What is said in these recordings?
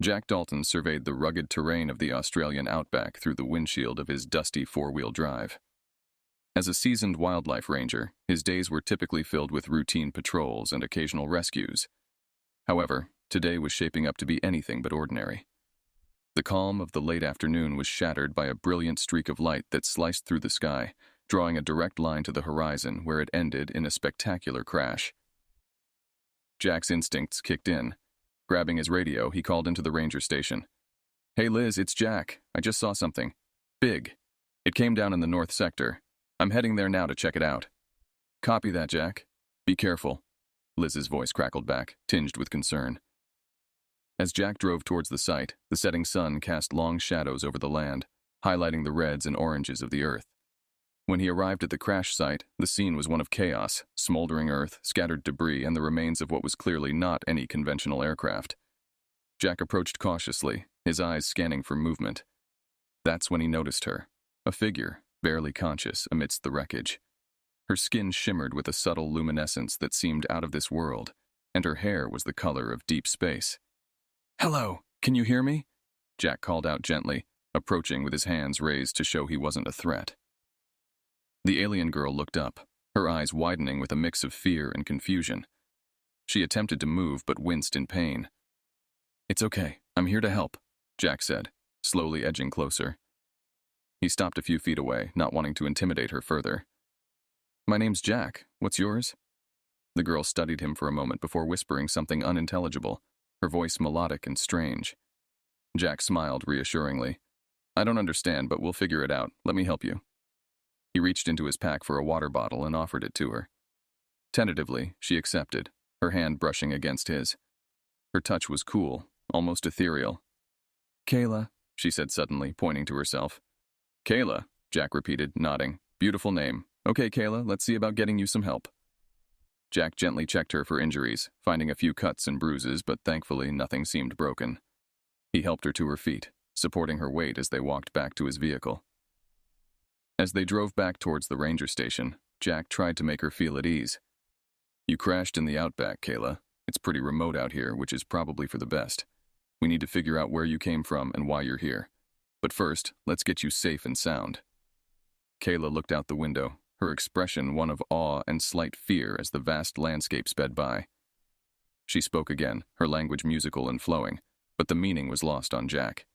Jack Dalton surveyed the rugged terrain of the Australian outback through the windshield of his dusty four-wheel drive. As a seasoned wildlife ranger, his days were typically filled with routine patrols and occasional rescues. However, today was shaping up to be anything but ordinary. The calm of the late afternoon was shattered by a brilliant streak of light that sliced through the sky, drawing a direct line to the horizon where it ended in a spectacular crash. Jack's instincts kicked in. Grabbing his radio, he called into the ranger station. "Hey Liz, it's Jack. I just saw something. Big. It came down in the north sector. I'm heading there now to check it out." "Copy that, Jack. Be careful." Liz's voice crackled back, tinged with concern. As Jack drove towards the site, the setting sun cast long shadows over the land, highlighting the reds and oranges of the earth. When he arrived at the crash site, the scene was one of chaos: smoldering earth, scattered debris, and the remains of what was clearly not any conventional aircraft. Jack approached cautiously, his eyes scanning for movement. That's when he noticed her, a figure, barely conscious amidst the wreckage. Her skin shimmered with a subtle luminescence that seemed out of this world, and her hair was the color of deep space. "Hello, can you hear me?" Jack called out gently, approaching with his hands raised to show he wasn't a threat. The alien girl looked up, her eyes widening with a mix of fear and confusion. She attempted to move but winced in pain. "It's okay, I'm here to help," Jack said, slowly edging closer. He stopped a few feet away, not wanting to intimidate her further. "My name's Jack. What's yours?" The girl studied him for a moment before whispering something unintelligible, her voice melodic and strange. Jack smiled reassuringly. "I don't understand, but we'll figure it out. Let me help you." He reached into his pack for a water bottle and offered it to her. Tentatively, she accepted, her hand brushing against his. Her touch was cool, almost ethereal. "Kayla," she said suddenly, pointing to herself. "Kayla," Jack repeated, nodding. "Beautiful name. Okay, Kayla, let's see about getting you some help." Jack gently checked her for injuries, finding a few cuts and bruises, but thankfully nothing seemed broken. He helped her to her feet, supporting her weight as they walked back to his vehicle. As they drove back towards the ranger station, Jack tried to make her feel at ease. "You crashed in the outback, Kayla. It's pretty remote out here, which is probably for the best. We need to figure out where you came from and why you're here. But first, let's get you safe and sound." Kayla looked out the window, her expression one of awe and slight fear as the vast landscape sped by. She spoke again, her language musical and flowing, but the meaning was lost on Jack.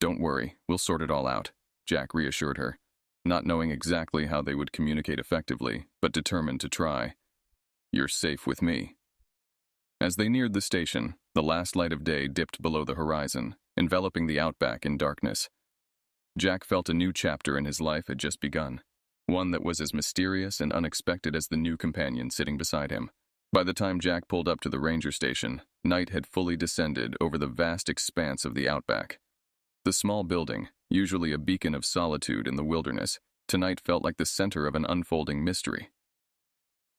"Don't worry, we'll sort it all out," Jack reassured her, not knowing exactly how they would communicate effectively, but determined to try. "You're safe with me." As they neared the station, the last light of day dipped below the horizon, enveloping the outback in darkness. Jack felt a new chapter in his life had just begun, one that was as mysterious and unexpected as the new companion sitting beside him. By the time Jack pulled up to the ranger station, night had fully descended over the vast expanse of the outback. The small building, usually a beacon of solitude in the wilderness, tonight felt like the center of an unfolding mystery.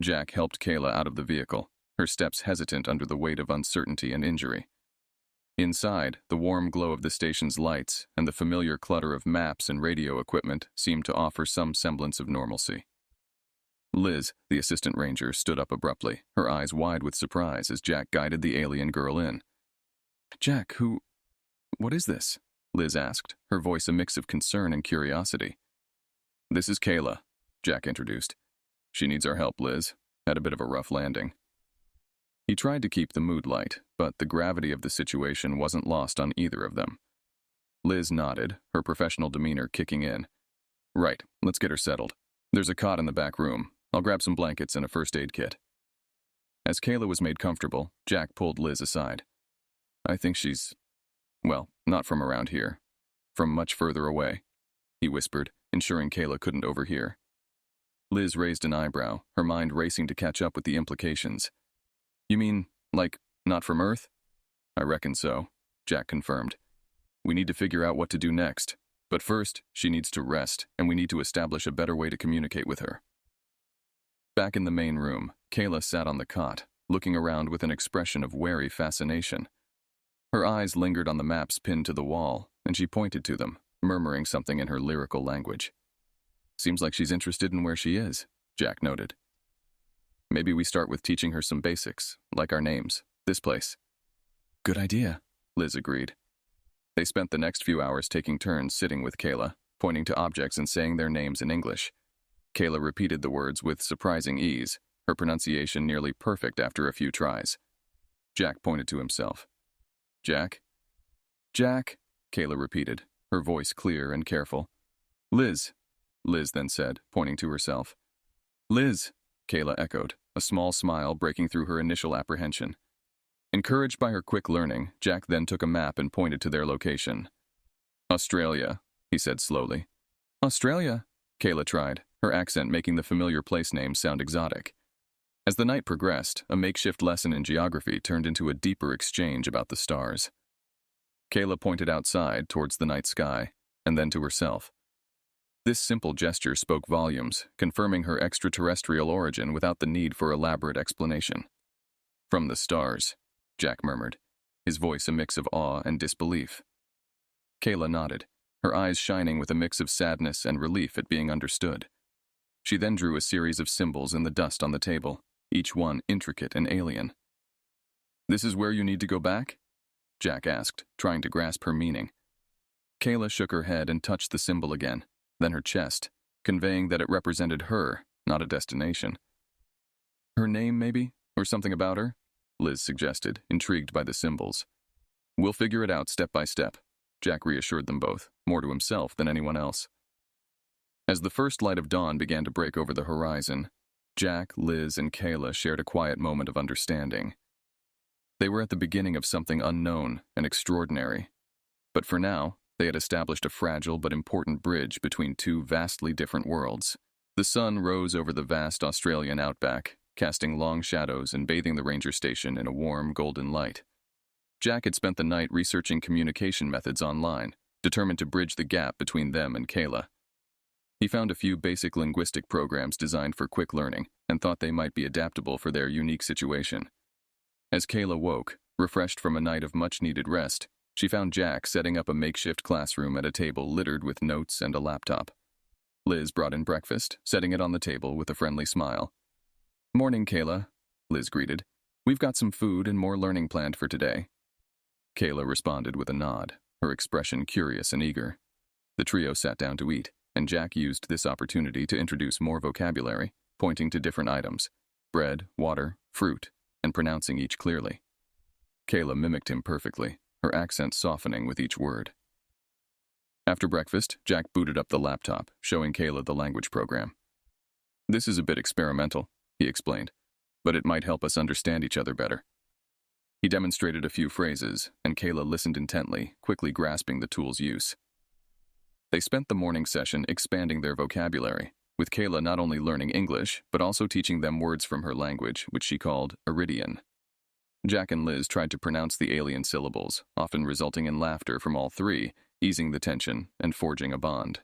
Jack helped Kayla out of the vehicle, her steps hesitant under the weight of uncertainty and injury. Inside, the warm glow of the station's lights and the familiar clutter of maps and radio equipment seemed to offer some semblance of normalcy. Liz, the assistant ranger, stood up abruptly, her eyes wide with surprise as Jack guided the alien girl in. "Jack, what is this?" Liz asked, her voice a mix of concern and curiosity. "This is Kayla," Jack introduced. "She needs our help, Liz. Had a bit of a rough landing." He tried to keep the mood light, but the gravity of the situation wasn't lost on either of them. Liz nodded, her professional demeanor kicking in. "Right, let's get her settled. There's a cot in the back room. I'll grab some blankets and a first aid kit." As Kayla was made comfortable, Jack pulled Liz aside. "I think she's, well, not from around here. From much further away," he whispered, ensuring Kayla couldn't overhear. Liz raised an eyebrow, her mind racing to catch up with the implications. "You mean, like, not from Earth?" "I reckon so," Jack confirmed. "We need to figure out what to do next. But first, she needs to rest, and we need to establish a better way to communicate with her." Back in the main room, Kayla sat on the cot, looking around with an expression of wary fascination. Her eyes lingered on the maps pinned to the wall, and she pointed to them, murmuring something in her lyrical language. "Seems like she's interested in where she is," Jack noted. "Maybe we start with teaching her some basics, like our names, this place." "Good idea," Liz agreed. They spent the next few hours taking turns sitting with Kayla, pointing to objects and saying their names in English. Kayla repeated the words with surprising ease, her pronunciation nearly perfect after a few tries. Jack pointed to himself. Jack? Jack, Kayla repeated, her voice clear and careful. Liz, Liz then said, pointing to herself. Liz, Kayla echoed, a small smile breaking through her initial apprehension. Encouraged by her quick learning, Jack then took a map and pointed to their location. Australia, he said slowly. Australia, Kayla tried, her accent making the familiar place names sound exotic. As the night progressed, a makeshift lesson in geography turned into a deeper exchange about the stars. Kayla pointed outside towards the night sky, and then to herself. This simple gesture spoke volumes, confirming her extraterrestrial origin without the need for elaborate explanation. From the stars, Jack murmured, his voice a mix of awe and disbelief. Kayla nodded, her eyes shining with a mix of sadness and relief at being understood. She then drew a series of symbols in the dust on the table, each one intricate and alien. This is where you need to go back? Jack asked, trying to grasp her meaning. Kayla shook her head and touched the symbol again, then her chest, conveying that it represented her, not a destination. Her name, maybe? Or something about her? Liz suggested, intrigued by the symbols. We'll figure it out step by step, Jack reassured them both, more to himself than anyone else. As the first light of dawn began to break over the horizon, Jack, Liz, and Kayla shared a quiet moment of understanding. They were at the beginning of something unknown and extraordinary. But for now, they had established a fragile but important bridge between two vastly different worlds. The sun rose over the vast Australian outback, casting long shadows and bathing the ranger station in a warm, golden light. Jack had spent the night researching communication methods online, determined to bridge the gap between them and Kayla. He found a few basic linguistic programs designed for quick learning and thought they might be adaptable for their unique situation. As Kayla woke, refreshed from a night of much-needed rest, she found Jack setting up a makeshift classroom at a table littered with notes and a laptop. Liz brought in breakfast, setting it on the table with a friendly smile. Morning, Kayla, Liz greeted. We've got some food and more learning planned for today. Kayla responded with a nod, her expression curious and eager. The trio sat down to eat, and Jack used this opportunity to introduce more vocabulary, pointing to different items, bread, water, fruit, and pronouncing each clearly. Kayla mimicked him perfectly, her accent softening with each word. After breakfast, Jack booted up the laptop, showing Kayla the language program. This is a bit experimental, he explained, but it might help us understand each other better. He demonstrated a few phrases, and Kayla listened intently, quickly grasping the tool's use. They spent the morning session expanding their vocabulary, with Kayla not only learning English, but also teaching them words from her language, which she called Iridian. Jack and Liz tried to pronounce the alien syllables, often resulting in laughter from all three, easing the tension and forging a bond.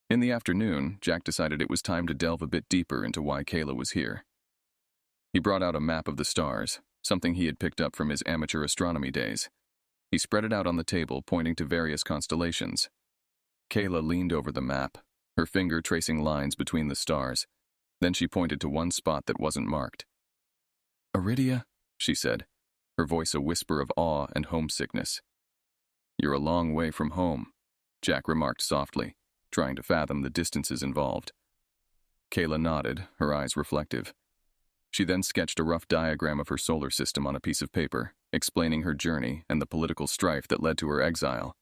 In the afternoon, Jack decided it was time to delve a bit deeper into why Kayla was here. He brought out a map of the stars, something he had picked up from his amateur astronomy days. He spread it out on the table, pointing to various constellations. Kayla leaned over the map, her finger tracing lines between the stars. Then she pointed to one spot that wasn't marked. Iridia, she said, her voice a whisper of awe and homesickness. You're a long way from home, Jack remarked softly, trying to fathom the distances involved. Kayla nodded, her eyes reflective. She then sketched a rough diagram of her solar system on a piece of paper, explaining her journey and the political strife that led to her exile.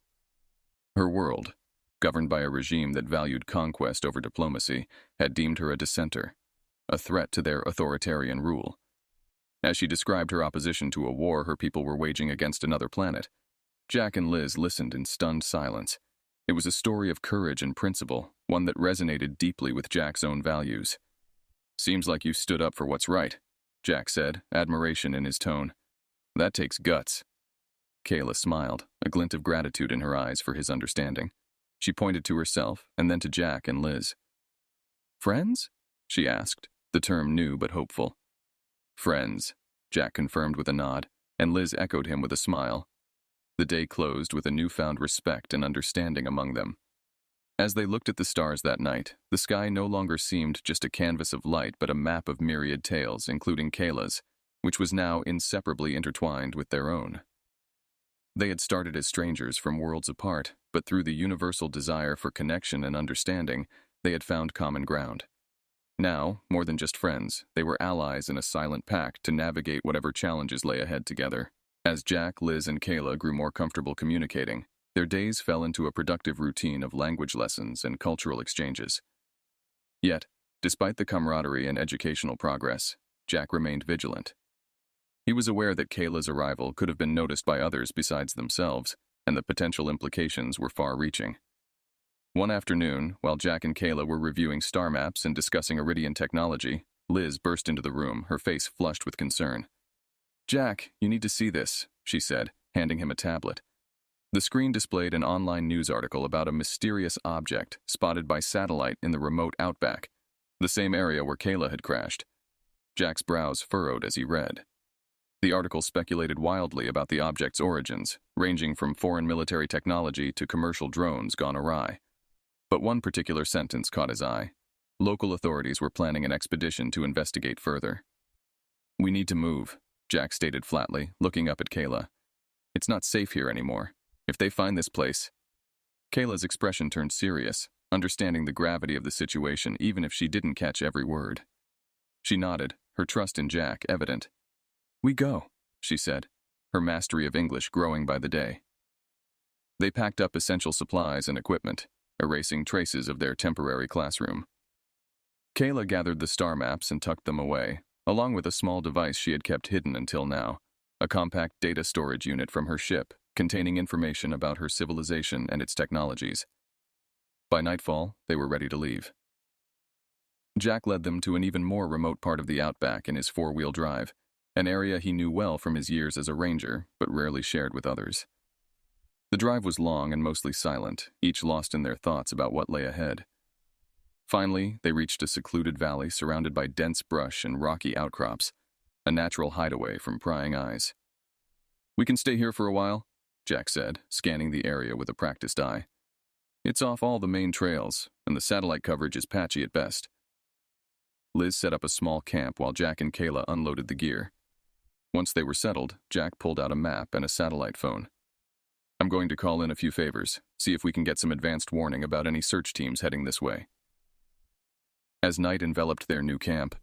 Her world, governed by a regime that valued conquest over diplomacy, had deemed her a dissenter, a threat to their authoritarian rule. As she described her opposition to a war her people were waging against another planet, Jack and Liz listened in stunned silence. It was a story of courage and principle, one that resonated deeply with Jack's own values. Seems like you stood up for what's right, Jack said, admiration in his tone. That takes guts. Kayla smiled, a glint of gratitude in her eyes for his understanding. She pointed to herself and then to Jack and Liz. Friends? She asked, the term new but hopeful. Friends, Jack confirmed with a nod, and Liz echoed him with a smile. The day closed with a newfound respect and understanding among them. As they looked at the stars that night, the sky no longer seemed just a canvas of light but a map of myriad tales, including Kayla's, which was now inseparably intertwined with their own. They had started as strangers from worlds apart, but through the universal desire for connection and understanding, they had found common ground. Now, more than just friends, they were allies in a silent pact to navigate whatever challenges lay ahead together. As Jack, Liz, and Kayla grew more comfortable communicating, their days fell into a productive routine of language lessons and cultural exchanges. Yet, despite the camaraderie and educational progress, Jack remained vigilant. He was aware that Kayla's arrival could have been noticed by others besides themselves, and the potential implications were far-reaching. One afternoon, while Jack and Kayla were reviewing star maps and discussing Iridian technology, Liz burst into the room, her face flushed with concern. "Jack, you need to see this," she said, handing him a tablet. The screen displayed an online news article about a mysterious object spotted by satellite in the remote outback, the same area where Kayla had crashed. Jack's brows furrowed as he read. The article speculated wildly about the object's origins, ranging from foreign military technology to commercial drones gone awry. But one particular sentence caught his eye. Local authorities were planning an expedition to investigate further. "We need to move," Jack stated flatly, looking up at Kayla. "It's not safe here anymore. If they find this place..." Kayla's expression turned serious, understanding the gravity of the situation even if she didn't catch every word. She nodded, her trust in Jack evident. "We go," she said, her mastery of English growing by the day. They packed up essential supplies and equipment, erasing traces of their temporary classroom. Kayla gathered the star maps and tucked them away, along with a small device she had kept hidden until now, a compact data storage unit from her ship containing information about her civilization and its technologies. By nightfall, they were ready to leave. Jack led them to an even more remote part of the outback in his four-wheel drive, an area he knew well from his years as a ranger, but rarely shared with others. The drive was long and mostly silent, each lost in their thoughts about what lay ahead. Finally, they reached a secluded valley surrounded by dense brush and rocky outcrops, a natural hideaway from prying eyes. "We can stay here for a while," Jack said, scanning the area with a practiced eye. "It's off all the main trails, and the satellite coverage is patchy at best." Liz set up a small camp while Jack and Kayla unloaded the gear. Once they were settled, Jack pulled out a map and a satellite phone. "I'm going to call in a few favors, see if we can get some advanced warning about any search teams heading this way." As night enveloped their new camp,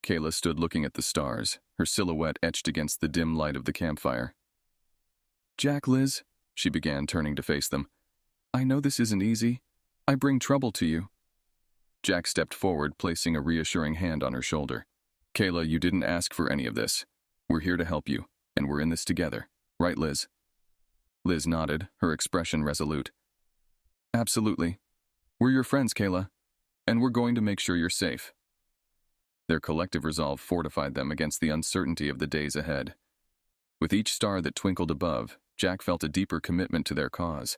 Kayla stood looking at the stars, her silhouette etched against the dim light of the campfire. "Jack, Liz," she began, turning to face them. "I know this isn't easy. I bring trouble to you." Jack stepped forward, placing a reassuring hand on her shoulder. "Kayla, you didn't ask for any of this. We're here to help you, and we're in this together. Right, Liz?" Liz nodded, her expression resolute. "Absolutely. We're your friends, Kayla, and we're going to make sure you're safe." Their collective resolve fortified them against the uncertainty of the days ahead. With each star that twinkled above, Jack felt a deeper commitment to their cause,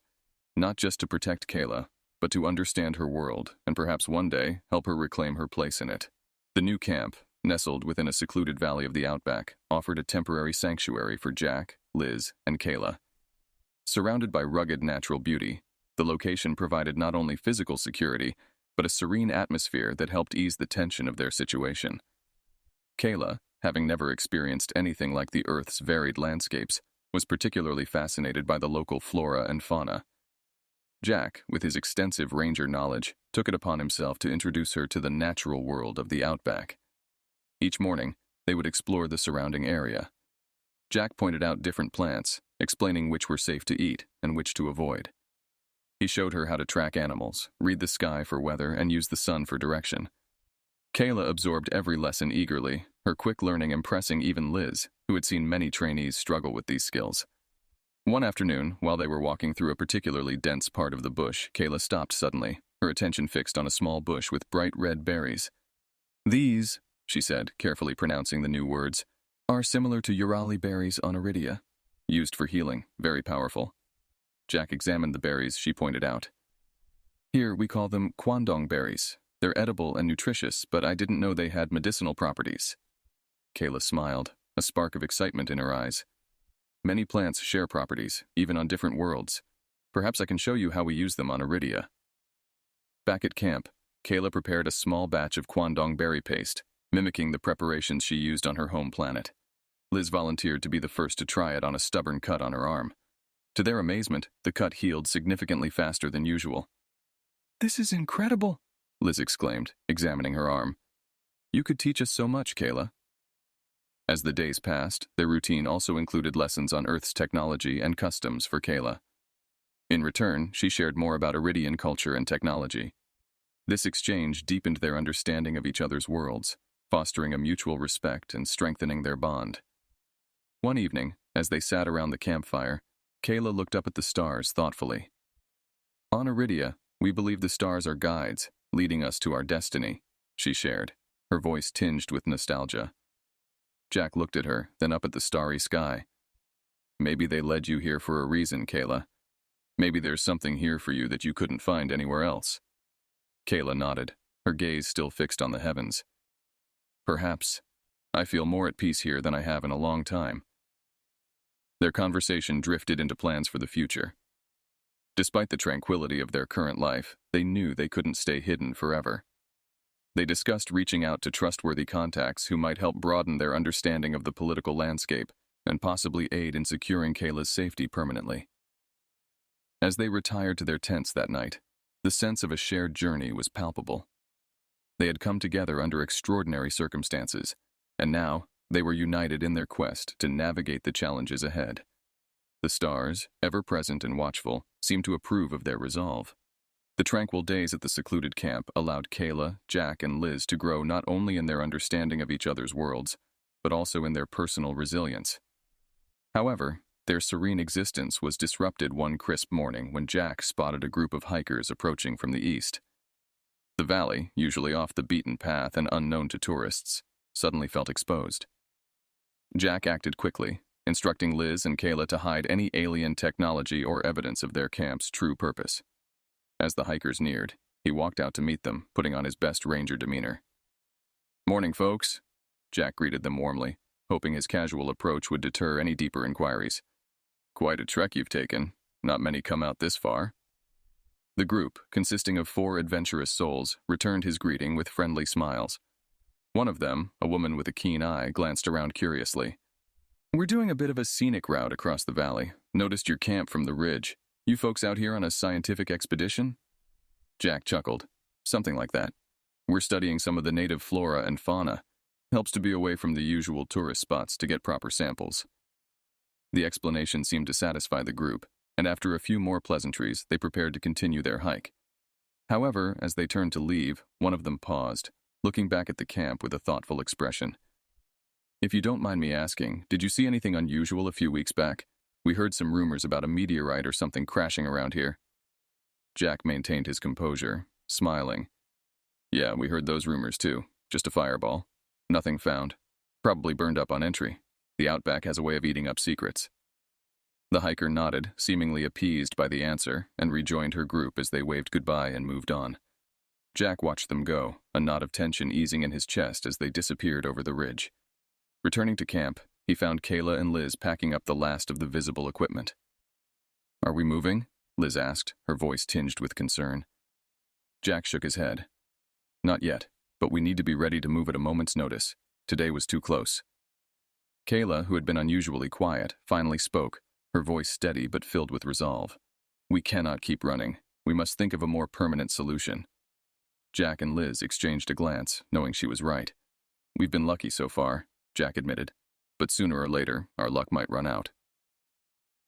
not just to protect Kayla, but to understand her world and perhaps one day help her reclaim her place in it. The new camp, nestled within a secluded valley of the outback, offered a temporary sanctuary for Jack, Liz, and Kayla. Surrounded by rugged natural beauty, the location provided not only physical security, but a serene atmosphere that helped ease the tension of their situation. Kayla, having never experienced anything like the Earth's varied landscapes, was particularly fascinated by the local flora and fauna. Jack, with his extensive ranger knowledge, took it upon himself to introduce her to the natural world of the outback. Each morning, they would explore the surrounding area. Jack pointed out different plants, explaining which were safe to eat and which to avoid. He showed her how to track animals, read the sky for weather, and use the sun for direction. Kayla absorbed every lesson eagerly, her quick learning impressing even Liz, who had seen many trainees struggle with these skills. One afternoon, while they were walking through a particularly dense part of the bush, Kayla stopped suddenly, her attention fixed on a small bush with bright red berries. "These," she said, carefully pronouncing the new words, "are similar to Urali berries on Iridia, used for healing, very powerful." Jack examined the berries she pointed out. "Here we call them Kwandong berries. They're edible and nutritious, but I didn't know they had medicinal properties." Kayla smiled, a spark of excitement in her eyes. "Many plants share properties, even on different worlds. Perhaps I can show you how we use them on Iridia." Back at camp, Kayla prepared a small batch of Kwandong berry paste, mimicking the preparations she used on her home planet. Liz volunteered to be the first to try it on a stubborn cut on her arm. To their amazement, the cut healed significantly faster than usual. "This is incredible," Liz exclaimed, examining her arm. "You could teach us so much, Kayla." As the days passed, their routine also included lessons on Earth's technology and customs for Kayla. In return, she shared more about Iridian culture and technology. This exchange deepened their understanding of each other's worlds, fostering a mutual respect and strengthening their bond. One evening, as they sat around the campfire, Kayla looked up at the stars thoughtfully. "On Iridia, we believe the stars are guides, leading us to our destiny," she shared, her voice tinged with nostalgia. Jack looked at her, then up at the starry sky. "Maybe they led you here for a reason, Kayla. Maybe there's something here for you that you couldn't find anywhere else." Kayla nodded, her gaze still fixed on the heavens. "Perhaps. I feel more at peace here than I have in a long time." Their conversation drifted into plans for the future. Despite the tranquility of their current life, they knew they couldn't stay hidden forever. They discussed reaching out to trustworthy contacts who might help broaden their understanding of the political landscape and possibly aid in securing Kayla's safety permanently. As they retired to their tents that night, the sense of a shared journey was palpable. They had come together under extraordinary circumstances, and now they were united in their quest to navigate the challenges ahead. The stars, ever present and watchful, seemed to approve of their resolve. The tranquil days at the secluded camp allowed Kayla, Jack, and Liz to grow not only in their understanding of each other's worlds, but also in their personal resilience. However, their serene existence was disrupted one crisp morning when Jack spotted a group of hikers approaching from the east. The valley, usually off the beaten path and unknown to tourists, suddenly felt exposed. Jack acted quickly, instructing Liz and Kayla to hide any alien technology or evidence of their camp's true purpose. As the hikers neared, he walked out to meet them, putting on his best ranger demeanor. "Morning, folks," Jack greeted them warmly, hoping his casual approach would deter any deeper inquiries. "Quite a trek you've taken. Not many come out this far." The group, consisting of 4 adventurous souls, returned his greeting with friendly smiles. One of them, a woman with a keen eye, glanced around curiously. "We're doing a bit of a scenic route across the valley. Noticed your camp from the ridge. You folks out here on a scientific expedition?" Jack chuckled. "Something like that. We're studying some of the native flora and fauna. Helps to be away from the usual tourist spots to get proper samples." The explanation seemed to satisfy the group, and after a few more pleasantries, they prepared to continue their hike. However, as they turned to leave, one of them paused, looking back at the camp with a thoughtful expression. "If you don't mind me asking, did you see anything unusual a few weeks back? We heard some rumors about a meteorite or something crashing around here." Jack maintained his composure, smiling. "Yeah, we heard those rumors too. Just a fireball. Nothing found. Probably burned up on entry. The Outback has a way of eating up secrets." The hiker nodded, seemingly appeased by the answer, and rejoined her group as they waved goodbye and moved on. Jack watched them go, a knot of tension easing in his chest as they disappeared over the ridge. Returning to camp, he found Kayla and Liz packing up the last of the visible equipment. "Are we moving?" Liz asked, her voice tinged with concern. Jack shook his head. "Not yet, but we need to be ready to move at a moment's notice. Today was too close." Kayla, who had been unusually quiet, finally spoke, her voice steady but filled with resolve. "We cannot keep running. We must think of a more permanent solution." Jack and Liz exchanged a glance, knowing she was right. "We've been lucky so far," Jack admitted, "but sooner or later, our luck might run out."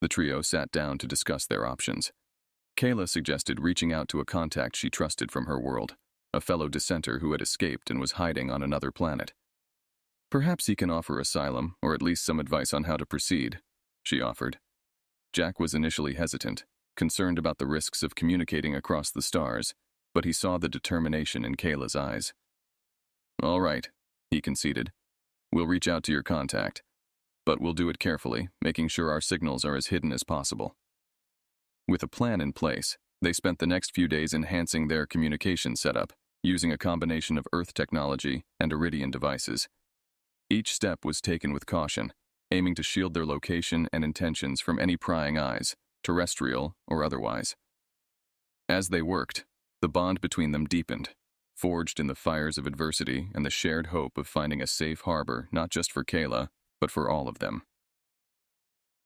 The trio sat down to discuss their options. Kayla suggested reaching out to a contact she trusted from her world, a fellow dissenter who had escaped and was hiding on another planet. "Perhaps he can offer asylum, or at least some advice on how to proceed," she offered. Jack was initially hesitant, concerned about the risks of communicating across the stars, but he saw the determination in Kayla's eyes. "All right," he conceded. "We'll reach out to your contact, but we'll do it carefully, making sure our signals are as hidden as possible." With a plan in place, they spent the next few days enhancing their communication setup, using a combination of Earth technology and Iridian devices. Each step was taken with caution, aiming to shield their location and intentions from any prying eyes, terrestrial or otherwise. As they worked, the bond between them deepened, forged in the fires of adversity and the shared hope of finding a safe harbor not just for Kayla, but for all of them.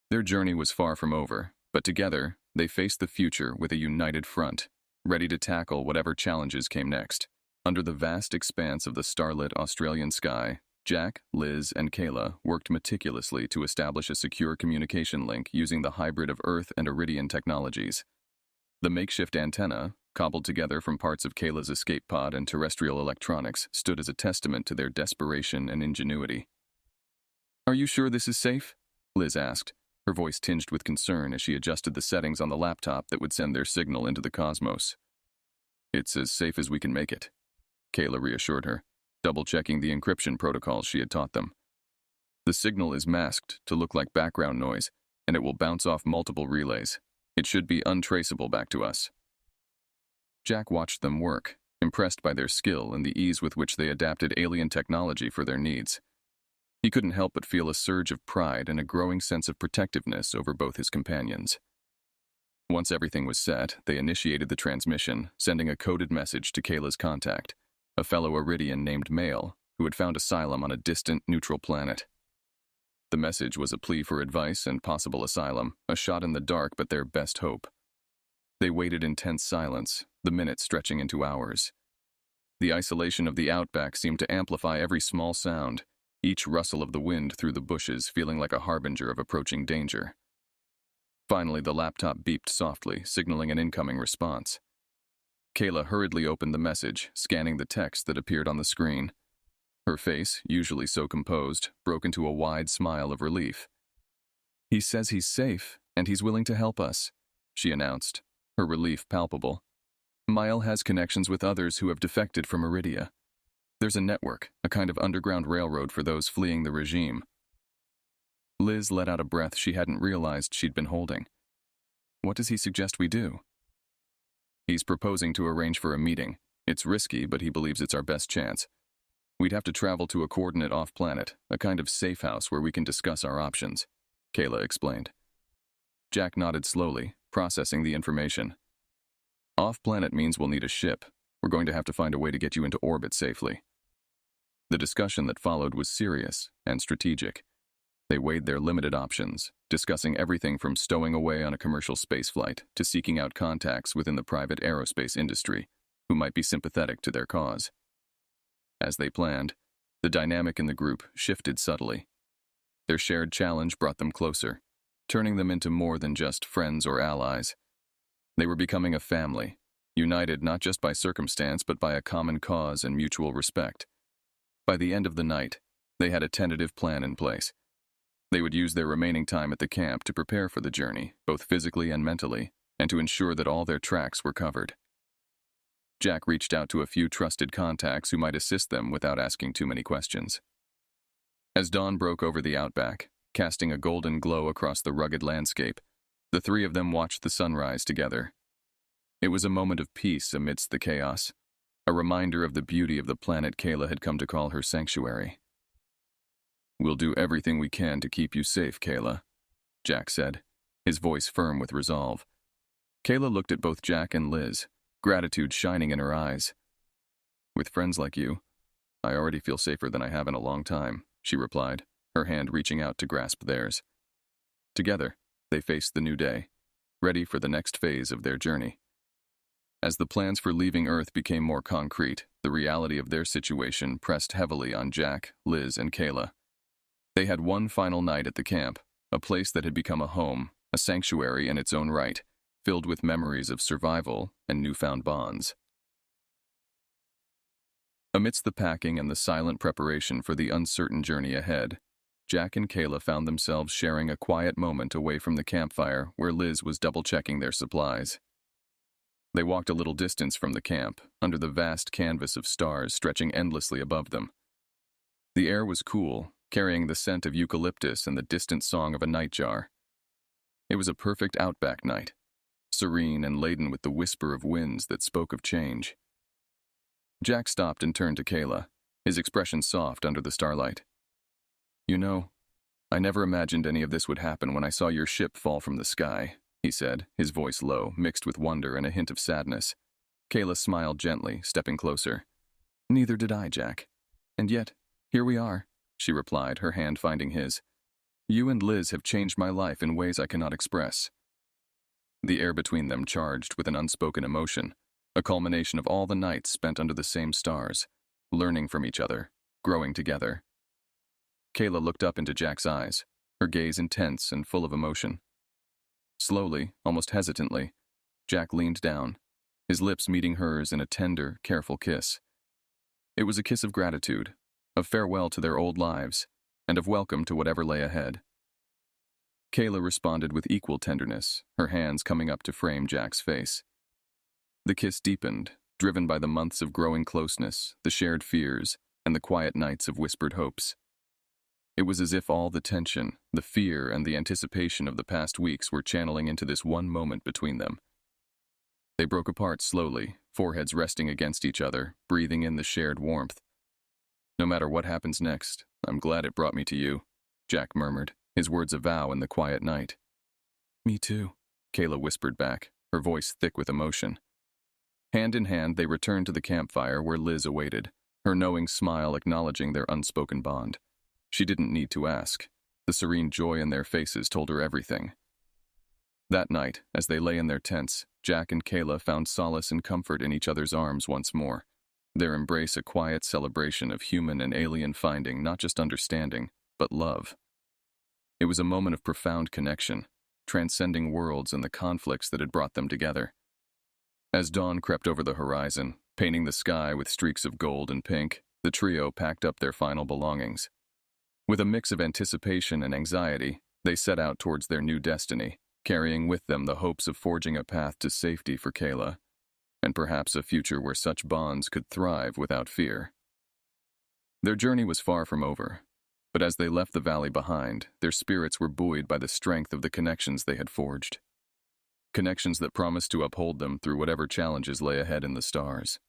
Their journey was far from over, But together, they faced the future with a united front, ready to tackle whatever challenges came next. Under the vast expanse of the starlit Australian sky, Jack, Liz, and Kayla worked meticulously to establish a secure communication link using the hybrid of Earth and Iridian technologies. The makeshift antenna, cobbled together from parts of Kayla's escape pod and terrestrial electronics, stood as a testament to their desperation and ingenuity. "Are you sure this is safe?" Liz asked, her voice tinged with concern as she adjusted the settings on the laptop that would send their signal into the cosmos. "It's as safe as we can make it," Kayla reassured her, double-checking the encryption protocols she had taught them. "The signal is masked to look like background noise, and it will bounce off multiple relays. It should be untraceable back to us." Jack watched them work, impressed by their skill and the ease with which they adapted alien technology for their needs. He couldn't help but feel a surge of pride and a growing sense of protectiveness over both his companions. Once everything was set, they initiated the transmission, sending a coded message to Kayla's contact, a fellow Iridian named Mail, who had found asylum on a distant, neutral planet. The message was a plea for advice and possible asylum, a shot in the dark but their best hope. They waited in tense silence, the minutes stretching into hours. The isolation of the outback seemed to amplify every small sound, each rustle of the wind through the bushes feeling like a harbinger of approaching danger. Finally, the laptop beeped softly, signaling an incoming response. Kayla hurriedly opened the message, scanning the text that appeared on the screen. Her face, usually so composed, broke into a wide smile of relief. "He says he's safe, and he's willing to help us," she announced, her relief palpable. "Mile has connections with others who have defected from Iridia. There's a network, a kind of underground railroad for those fleeing the regime." Liz let out a breath she hadn't realized she'd been holding. "What does he suggest we do?" "He's proposing to arrange for a meeting. It's risky, but he believes it's our best chance. We'd have to travel to a coordinate off-planet, a kind of safe house where we can discuss our options," Kayla explained. Jack nodded slowly, processing the information. "Off-planet means we'll need a ship. We're going to have to find a way to get you into orbit safely." The discussion that followed was serious and strategic. They weighed their limited options, discussing everything from stowing away on a commercial spaceflight to seeking out contacts within the private aerospace industry who might be sympathetic to their cause. As they planned, the dynamic in the group shifted subtly. Their shared challenge brought them closer, turning them into more than just friends or allies. They were becoming a family, united not just by circumstance but by a common cause and mutual respect. By the end of the night, they had a tentative plan in place. They would use their remaining time at the camp to prepare for the journey, both physically and mentally, and to ensure that all their tracks were covered. Jack reached out to a few trusted contacts who might assist them without asking too many questions. As dawn broke over the outback, casting a golden glow across the rugged landscape, the three of them watched the sunrise together. It was a moment of peace amidst the chaos, a reminder of the beauty of the planet Kayla had come to call her sanctuary. "We'll do everything we can to keep you safe, Kayla," Jack said, his voice firm with resolve. Kayla looked at both Jack and Liz, gratitude shining in her eyes. "With friends like you, I already feel safer than I have in a long time," she replied, her hand reaching out to grasp theirs. Together, they faced the new day, ready for the next phase of their journey. As the plans for leaving Earth became more concrete, the reality of their situation pressed heavily on Jack, Liz, and Kayla. They had one final night at the camp, a place that had become a home, a sanctuary in its own right, filled with memories of survival and newfound bonds. Amidst the packing and the silent preparation for the uncertain journey ahead, Jack and Kayla found themselves sharing a quiet moment away from the campfire where Liz was double-checking their supplies. They walked a little distance from the camp, under the vast canvas of stars stretching endlessly above them. The air was cool, carrying the scent of eucalyptus and the distant song of a nightjar. It was a perfect outback night, serene and laden with the whisper of winds that spoke of change. Jack stopped and turned to Kayla, his expression soft under the starlight. "You know, I never imagined any of this would happen when I saw your ship fall from the sky," he said, his voice low, mixed with wonder and a hint of sadness. Kayla smiled gently, stepping closer. "Neither did I, Jack. And yet, here we are," she replied, her hand finding his. "You and Liz have changed my life in ways I cannot express." the air between them charged with an unspoken emotion, a culmination of all the nights spent under the same stars, learning from each other, growing together. Kayla looked up into Jack's eyes, her gaze intense and full of emotion. Slowly, almost hesitantly, Jack leaned down, his lips meeting hers in a tender, careful kiss. It was a kiss of gratitude, of farewell to their old lives, and of welcome to whatever lay ahead. Kayla responded with equal tenderness, her hands coming up to frame Jack's face. The kiss deepened, driven by the months of growing closeness, the shared fears, and the quiet nights of whispered hopes. It was as if all the tension, the fear, and the anticipation of the past weeks were channeling into this one moment between them. They broke apart slowly, foreheads resting against each other, breathing in the shared warmth. "No matter what happens next, I'm glad it brought me to you," Jack murmured, his words a vow in the quiet night. "Me too," Kayla whispered back, her voice thick with emotion. Hand in hand, they returned to the campfire where Liz awaited, her knowing smile acknowledging their unspoken bond. She didn't need to ask. The serene joy in their faces told her everything. That night, as they lay in their tents, Jack and Kayla found solace and comfort in each other's arms once more, their embrace a quiet celebration of human and alien finding not just understanding, but love. It was a moment of profound connection, transcending worlds and the conflicts that had brought them together. As dawn crept over the horizon, painting the sky with streaks of gold and pink, the trio packed up their final belongings. With a mix of anticipation and anxiety, they set out towards their new destiny, carrying with them the hopes of forging a path to safety for Kayla, and perhaps a future where such bonds could thrive without fear. Their journey was far from over, but as they left the valley behind, their spirits were buoyed by the strength of the connections they had forged. Connections that promised to uphold them through whatever challenges lay ahead in the stars.